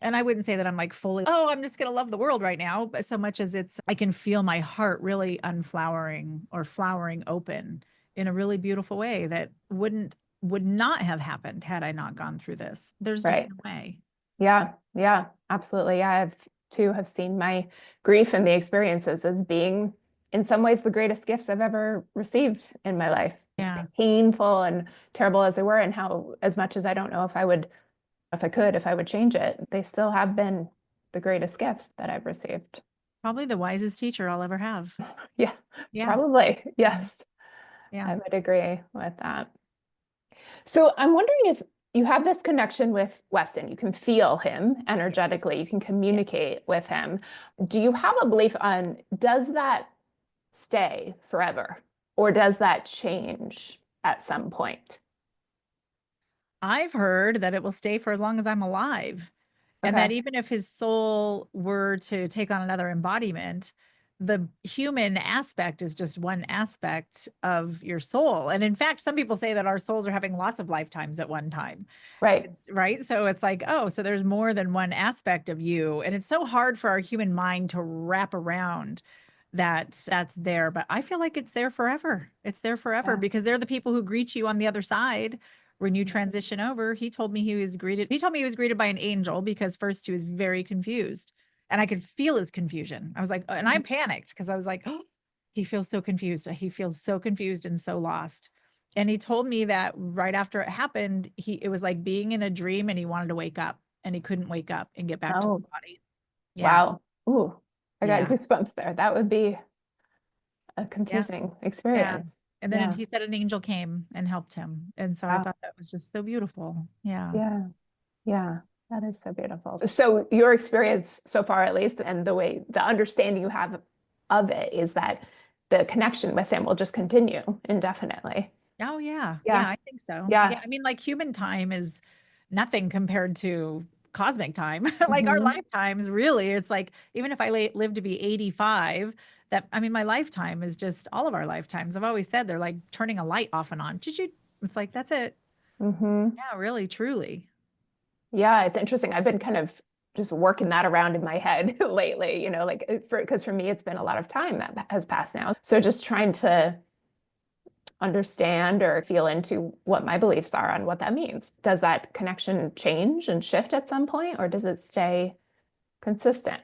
and I wouldn't say that I'm like fully, oh, I'm just going to love the world right now, but so much as I can feel my heart really unflowering or flowering open in a really beautiful way that would not have happened had I not gone through this. There's just Right. no way. Yeah. Yeah. Absolutely. Yeah. I've too have seen my grief and the experiences as being in some ways the greatest gifts I've ever received in my life. As Yeah. painful and terrible as they were, and how, as much as I don't know if I would change it, they still have been the greatest gifts that I've received. Probably the wisest teacher I'll ever have. Yeah, Yeah. probably. Yeah. Yes, Yeah. I would agree with that. So I'm wondering if you have this connection with Weston, you can feel him energetically, you can Yeah. communicate with him. Do you have a belief on, does that stay forever or does that change at some point? I've heard that it will stay for as long as I'm alive. And that Okay, even if his soul were to take on another embodiment, the human aspect is just one aspect of your soul. And in fact, some people say that our souls are having lots of lifetimes at one time. right. It's right. So it's like, oh, so there's more than one aspect of you. And it's so hard for our human mind to wrap around that's there. But I feel like it's there forever. It's there forever Yeah. because they're the people who greet you on the other side when you transition over. He told me he was greeted by an angel because first he was very confused and I could feel his confusion. I was like, and I panicked because I was like, oh, he feels so confused. He feels so confused and so lost. And he told me that right after it happened, it was like being in a dream and he wanted to wake up and he couldn't wake up and get back to his Oh, body. Yeah. wow. Ooh, I got Yeah. goosebumps there. That would be a Yeah. confusing Yeah. experience. And then Yeah. he said an angel came and helped him. And so I Wow. thought that was just so beautiful. Yeah. Yeah. Yeah. That is so beautiful. So your experience so far, at least, and the understanding you have of it is that the connection with him will just continue indefinitely. Oh yeah. Yeah, Yeah. I think so. Yeah, Yeah. I mean like human time is nothing compared to cosmic time. Like our Hmm. lifetimes really, it's like even if I live to be 85, that I mean my lifetime is just all of our lifetimes. I've always said they're like turning a light off and on. It's like that's it. Hmm. Yeah, really, truly. Yeah. It's interesting. I've been kind of just working that around in my head lately, because for me, it's been a lot of time that has passed now. So just trying to understand or feel into what my beliefs are and what that means. Does that connection change and shift at some point, or does it stay consistent?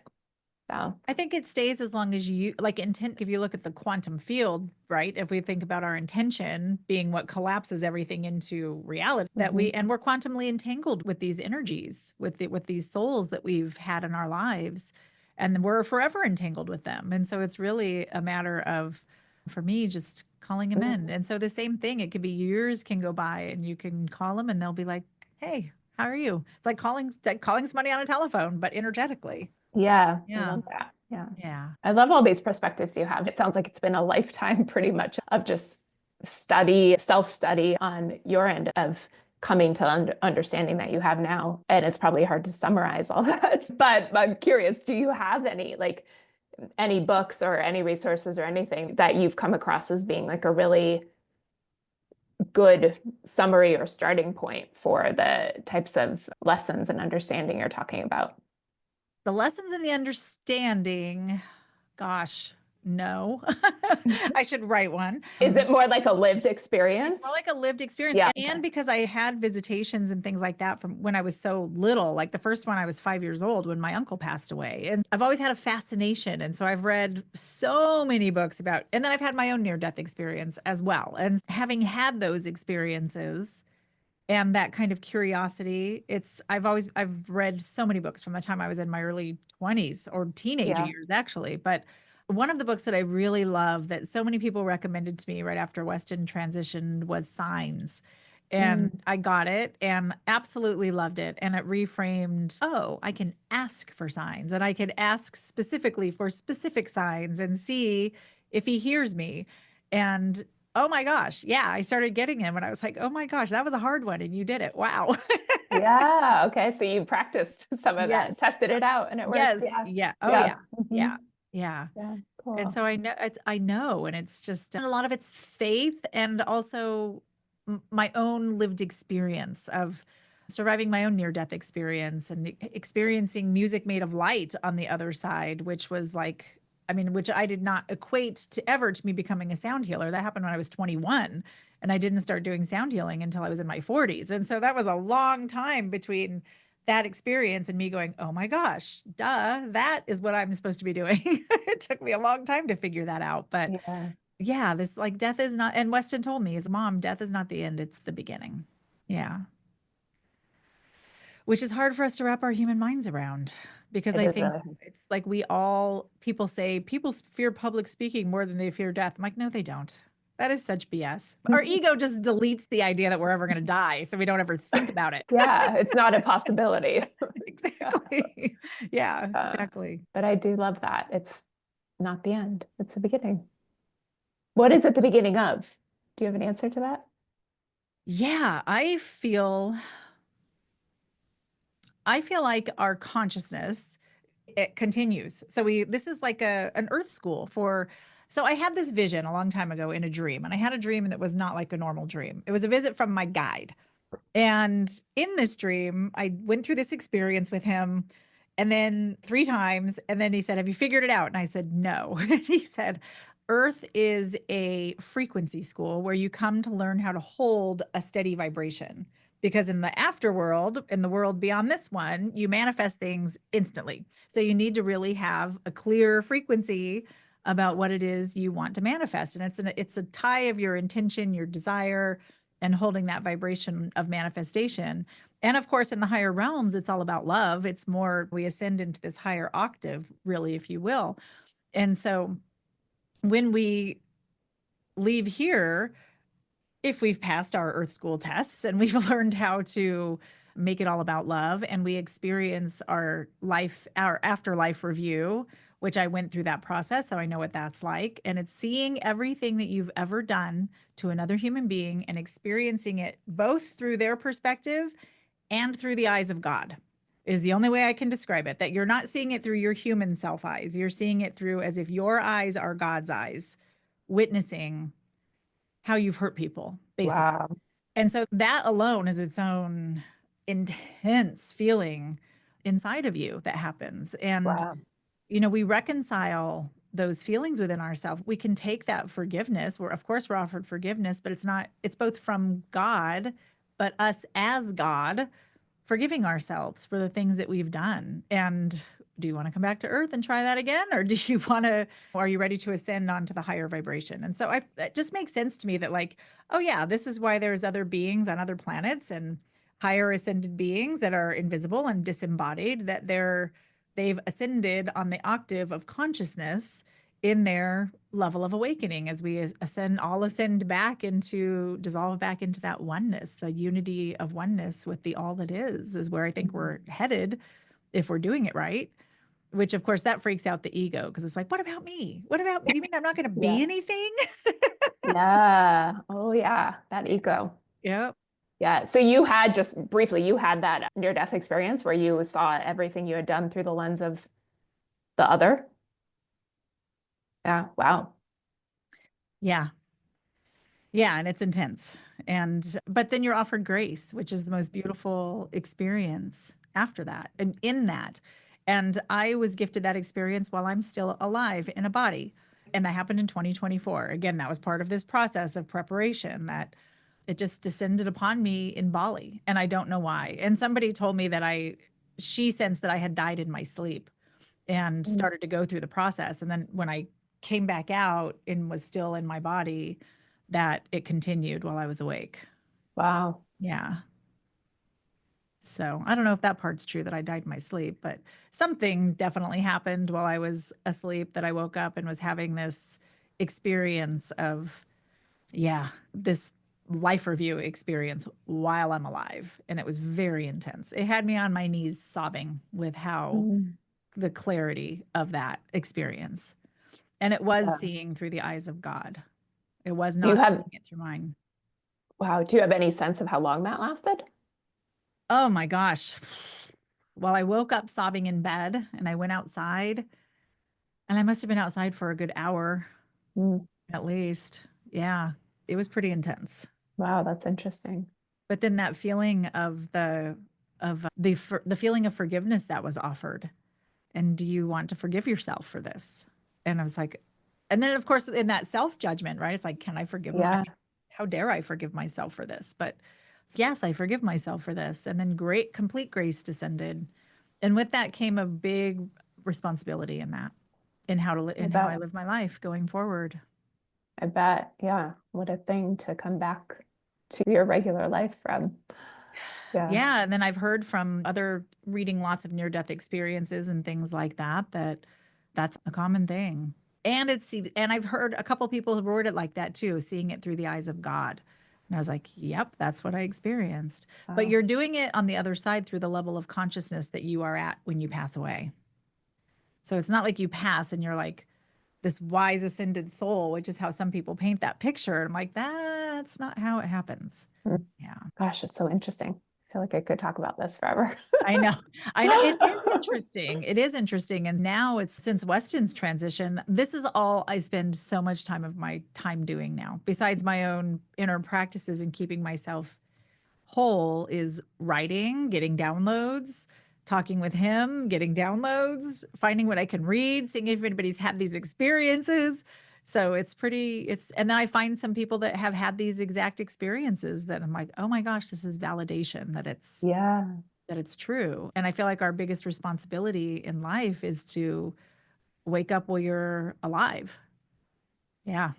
So, I think it stays as long as you like intent. If you look at the quantum field, right? If we think about our intention being what collapses everything into reality, that we're quantumly entangled with these energies, with these souls that we've had in our lives, and we're forever entangled with them. And so it's really a matter of, for me, just calling them in. And so the same thing, it could be years can go by, and you can call them, and they'll be like, "Hey, how are you?" It's like calling somebody on a telephone, but energetically. yeah, I Yeah. love that. Yeah. Yeah. I love all these perspectives you have. It sounds like it's been a lifetime pretty much of just study, self-study on your end of coming to understanding that you have now. And it's probably hard to summarize all that. But I'm curious, do you have any like any books or any resources or anything that you've come across as being like a really good summary or starting point for the types of lessons and understanding you're talking about? The lessons in the understanding, gosh, no. I should write one. Is it more like a lived It's more experience? like a lived experience. Yeah. And because I had visitations and things like that from when I was so little, like the first one I was 5 years old when my uncle passed away. And I've always had a fascination. And so I've read so many books about, and then I've had my own near-death experience as well. And having had those experiences, and that kind of curiosity, I've read so many books from the time I was in my early 20s or teenage Yeah. years actually. But one of the books that I really love that so many people recommended to me right after Weston transitioned was Signs. And Mm, I got it and absolutely loved it. And it reframed, oh, I can ask for signs, and I could ask specifically for specific signs and see if he hears me. And oh my gosh, yeah, I started getting him and I was like, oh my gosh, that was a hard one and you did it. Wow. yeah. Okay. So you practiced some of that, Yes. tested it out, and it worked. Yes. Yeah. Yeah. Oh Yeah. yeah. Hmm. Yeah. Yeah. Yeah. And Cool. so I know, and it's just and a lot of it's faith and also my own lived experience of surviving my own near-death experience and experiencing music made of light on the other side, which was like, I mean, which I did not equate to ever to me becoming a sound healer. That happened when I was 21, and I didn't start doing sound healing until I was in my 40s. And so that was a long time between that experience and me going, oh my gosh, duh, that is what I'm supposed to be doing. It took me a long time to figure that out. But Yeah. yeah, this like death is not, and Weston told me, his mom, death is not the end, it's the beginning. Yeah. Which is hard for us to wrap our human minds around because It I is think really. it's like people say people fear public speaking more than they fear death. I'm like, no, they don't. That is such BS. Our ego just deletes the idea that we're ever going to die, so we don't ever think about it. Yeah. It's not a possibility. Yeah. Exactly. Yeah, Uh, exactly. but I do love that. It's not the end. It's the beginning. What is it the beginning of? Do you have an answer to that? Yeah, I feel like our consciousness, it continues. So this is like an earth school for, so I had this vision a long time ago in a dream, and I had a dream that was not like a normal dream. It was a visit from my guide. And in this dream, I went through this experience with him and then 3 times. And then he said, have you figured it out? And I said, no. And he said, Earth is a frequency school where you come to learn how to hold a steady vibration. Because in the afterworld, in the world beyond this one, you manifest things instantly. So you need to really have a clear frequency about what it is you want to manifest. And it's a tie of your intention, your desire, and holding that vibration of manifestation. And of course, in the higher realms, it's all about love. It's more, we ascend into this higher octave, really, if you will. And so when we leave here, if we've passed our earth school tests and we've learned how to make it all about love and we experience our life, our afterlife review, which I went through that process, so I know what that's like. And it's seeing everything that you've ever done to another human being and experiencing it both through their perspective and through the eyes of God is the only way I can describe it. That you're not seeing it through your human self eyes. You're seeing it through as if your eyes are God's eyes, witnessing how you've hurt people, basically. Wow. And so that alone is its own intense feeling inside of you that happens. And, Wow. we reconcile those feelings within ourselves, we can take that forgiveness. We're, of course, we're offered forgiveness, but it's both from God, but us as God forgiving ourselves for the things that we've done. And do you want to come back to earth and try that again? Or do you want to, are you ready to ascend onto the higher vibration? And so it just makes sense to me that, like, oh yeah, this is why there's other beings on other planets and higher ascended beings that are invisible and disembodied, that they've ascended on the octave of consciousness in their level of awakening as we ascend back into, dissolve back into that oneness, the unity of oneness with the all that is where I think we're headed if we're doing it right. Which, of course, that freaks out the ego because it's like, what about me? What about, you mean I'm not going to be Yeah. anything? Yeah. Oh, yeah. That ego. Yep. Yeah. So you had, just briefly, you had that near-death experience where you saw everything you had done through the lens of the other. Yeah. Wow. Yeah. Yeah, and it's intense. But then you're offered grace, which is the most beautiful experience after that and in that. And I was gifted that experience while I'm still alive in a body. And that happened in 2024. Again, that was part of this process of preparation that it just descended upon me in Bali. And I don't know why. And somebody told me that she sensed that I had died in my sleep and Mm. started to go through the process. And then when I came back out and was still in my body, that it continued while I was awake. Wow. Yeah. So I don't know if that part's true that I died in my sleep, but something definitely happened while I was asleep that I woke up and was having this experience of, yeah, this life review experience while I'm alive. And it was very intense. It had me on my knees sobbing with how Mm. the clarity of that experience. And it was Yeah. seeing through the eyes of God. It was Do you not have, seeing it through mine. wow, do you have any sense of how long that lasted? Oh my gosh. Well, I woke up sobbing in bed and I went outside, and I must have been outside for a good hour Mm. at least. Yeah, it was pretty intense. Wow, that's interesting. But then that feeling of the feeling of forgiveness that was offered. And do you want to forgive yourself for this? And I was like, and then of course in that self-judgment, right? It's like, can I forgive I Yeah. mean, how dare I forgive myself for this? But yes, I forgive myself for this. And then complete grace descended. And with that came a big responsibility in that, in I how I bet. live my life going forward. I bet. Yeah. What a thing to come back to your regular life from. Yeah. Yeah, and then I've heard from other reading lots of near-death experiences and things like that, that's a common thing. And I've heard a couple people word it like that too, seeing it through the eyes of God. And I was like, yep, that's what I experienced. But Wow. you're doing it on the other side through the level of consciousness that you are at when you pass away. So it's not like you pass and you're like this wise ascended soul, which is how some people paint that picture. And I'm like, that's not how it happens. Mm. Yeah. Gosh, it's so interesting. I feel like I could talk about this forever. I know. I know. It is interesting. It is interesting. And now it's since Weston's transition, this is all I spend so much time of my time doing now, besides my own inner practices and keeping myself whole, is writing, getting downloads, talking with him, getting downloads, finding what I can read, seeing if anybody's had these experiences. So and then I find some people that have had these exact experiences that I'm like, oh my gosh, this is validation Yeah. that it's true. And I feel like our biggest responsibility in life is to wake up while you're alive. Yeah.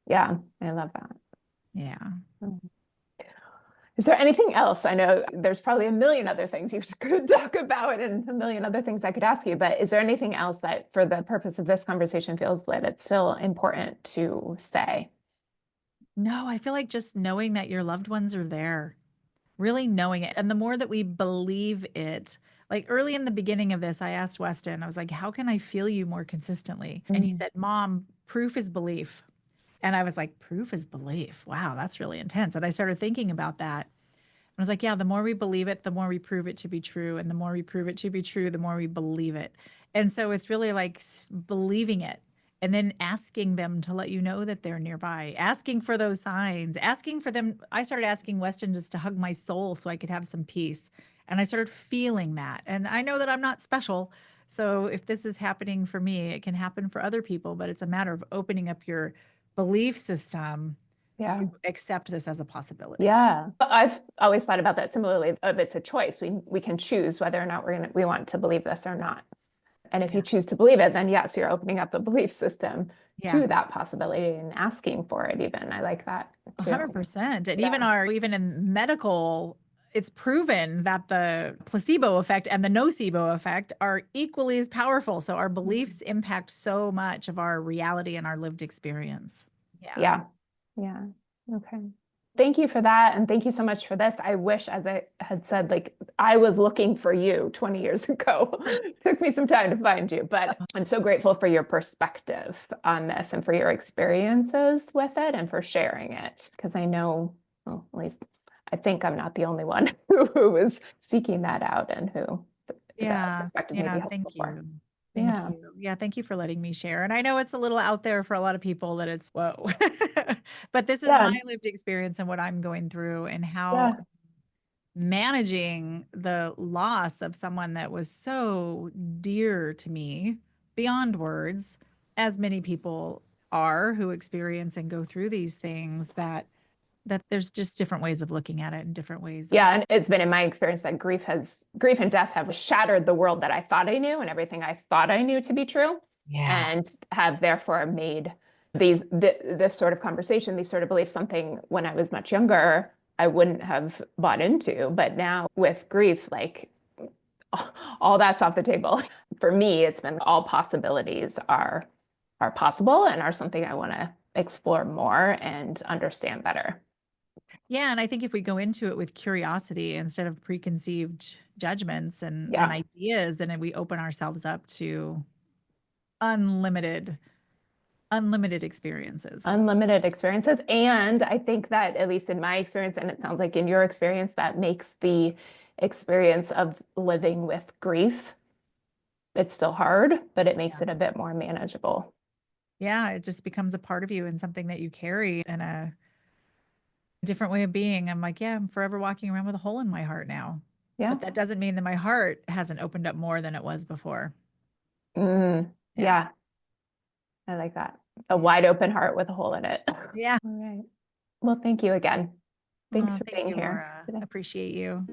Yeah. I love that. Yeah. Mm. Is there anything else? I know there's probably a million other things you could talk about and a million other things I could ask you, but is there anything else that, for the purpose of this conversation, feels that it's still important to say? No, I feel like just knowing that your loved ones are there, really knowing it. And the more that we believe it, like early in the beginning of this, I asked Weston, I was like, how can I feel you more consistently? And he Mm. said, Mom, proof is belief. And I was like, proof is belief. Wow, that's really intense. And I started thinking about that. I was like, yeah, the more we believe it, the more we prove it to be true. And the more we prove it to be true, the more we believe it. And so it's really like believing it and then asking them to let you know that they're nearby, asking for those signs, asking for them. I started asking Weston just to hug my soul so I could have some peace. And I started feeling that. And I know that I'm not special So if this is happening for me, it can happen for other people, but it's a matter of opening up your belief system Yeah. to accept this as a possibility. Yeah. I've always thought about that similarly, of it's a choice. We can choose whether or not we want to believe this or not. And if you choose to believe it, then yes, you're opening up the belief system Yeah. to that possibility and asking for it even. I like that too. 100%. And Yeah. even in medical, it's proven that the placebo effect and the nocebo effect are equally as powerful. So our beliefs impact so much of our reality and our lived experience. Yeah. Yeah. Okay. Thank you for that. And thank you so much for this. I wish, as I had said, like I was looking for you 20 years ago. It took me some time to find you, but I'm so grateful for your perspective on this and for your experiences with it and for sharing it. Because I know, well, at least I think I'm not the only one who was seeking that out and who that perspective may be helpful Thank for. you. Thank you. Yeah, thank you for letting me share. And I know it's a little out there for a lot of people that it's whoa. But this is Yeah. my lived experience and what I'm going through and how Yeah. managing the loss of someone that was so dear to me beyond words, as many people are who experience and go through these things, that there's just different ways of looking at it and different ways of Yeah, and it's been in my experience that grief and death have shattered the world that I thought I knew and everything I thought I knew to be true, and have therefore made this sort of conversation, these sort of beliefs, something when I was much younger I wouldn't have bought into, but now with grief, like all that's off the table. For me, it's been all possibilities are possible and are something I want to explore more and understand better. Yeah, and I think if we go into it with curiosity instead of preconceived judgments and Yeah. ideas, then we open ourselves up to unlimited unlimited experiences. Unlimited experiences. And I think that, at least in my experience, and it sounds like in your experience, that makes the experience of living with grief, it's still hard, but it makes it a bit more manageable. Yeah, it just becomes a part of you and something that you carry in a different way of being. I'm like, yeah, I'm forever walking around with a hole in my heart now. Yeah. But that doesn't mean that my heart hasn't opened up more than it was before. Yeah. I like that. A wide open heart with a hole in it. Yeah. All right. Well, thank you again. Thanks for Thank being you, here Laura. today. Appreciate you.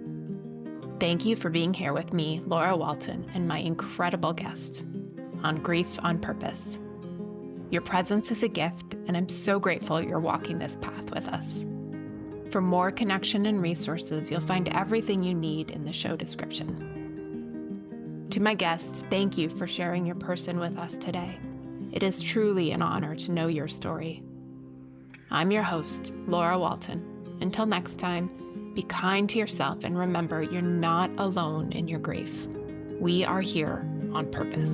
Thank you for being here with me, Laura Walton, and my incredible guest on Grief on Purpose. Your presence is a gift, and I'm so grateful you're walking this path with us. For more connection and resources, you'll find everything you need in the show description. To my guests, thank you for sharing your person with us today. It is truly an honor to know your story. I'm your host, Laura Walton. Until next time, be kind to yourself and remember you're not alone in your grief. We are here on purpose.